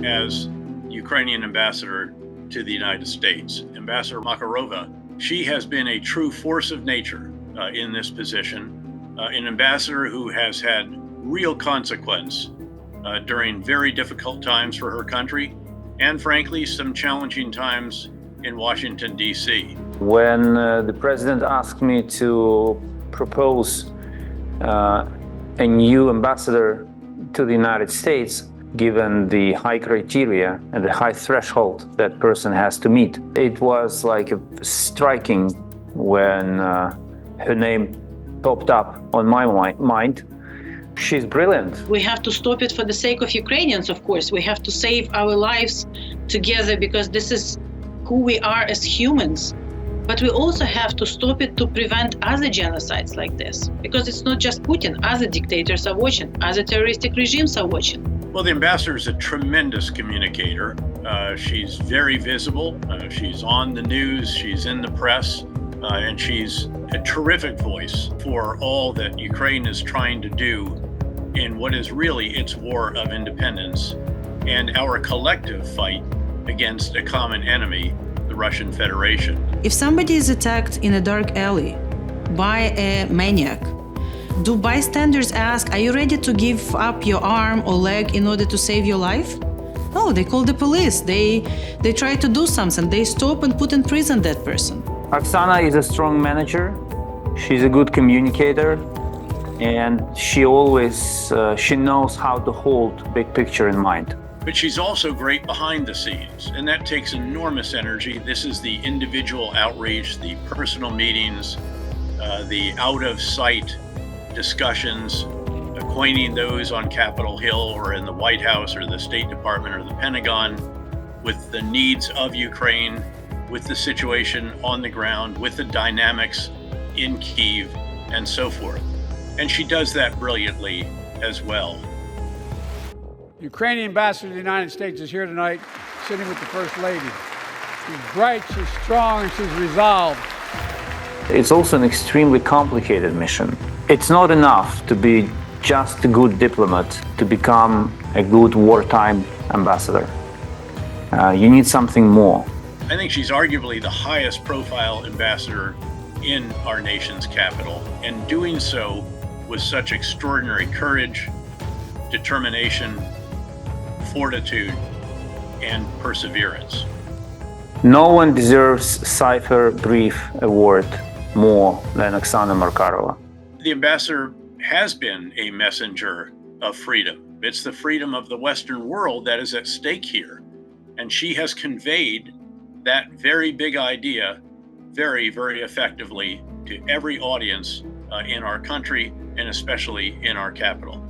as Ukrainian ambassador to the United States. Ambassador Markarova, she has been a true force of nature in this position, an ambassador who has had real consequence during very difficult times for her country, and frankly, some challenging times in Washington, D.C. When the president asked me to propose a new ambassador to the United States, given the high criteria and the high threshold that person has to meet, it was like striking when her name popped up on my mind. She's brilliant. We have to stop it for the sake of Ukrainians, of course. We have to save our lives together because this is who we are as humans. But we also have to stop it to prevent other genocides like this, because it's not just Putin. Other dictators are watching, other terroristic regimes are watching. Well, the ambassador is a tremendous communicator. She's very visible. She's on the news. She's in the press. And she's a terrific voice for all that Ukraine is trying to do in what is really its war of independence and our collective fight against a common enemy, the Russian Federation. If somebody is attacked in a dark alley by a maniac, do bystanders ask, are you ready to give up your arm or leg in order to save your life? No, they call the police. They try to do something. They stop and put in prison that person. Oksana is a strong manager. She's a good communicator, and she always she knows how to hold big picture in mind. But she's also great behind the scenes, and that takes enormous energy. This is the individual outreach, the personal meetings, the out-of-sight discussions, acquainting those on Capitol Hill or in the White House or the State Department or the Pentagon with the needs of Ukraine, with the situation on the ground, with the dynamics in Kyiv, and so forth. And she does that brilliantly as well. Ukrainian ambassador to the United States is here tonight, sitting with the First Lady. She's bright, she's strong, and she's resolved. It's also an extremely complicated mission. It's not enough to be just a good diplomat to become a good wartime ambassador. You need something more. I think she's arguably the highest profile ambassador in our nation's capital, and doing so with such extraordinary courage, determination, fortitude, and perseverance. No one deserves Cipher Brief award more than Oksana Markarova. The ambassador has been a messenger of freedom. It's the freedom of the Western world that is at stake here. And she has conveyed that very big idea very, very effectively to every audience in our country and especially in our capital.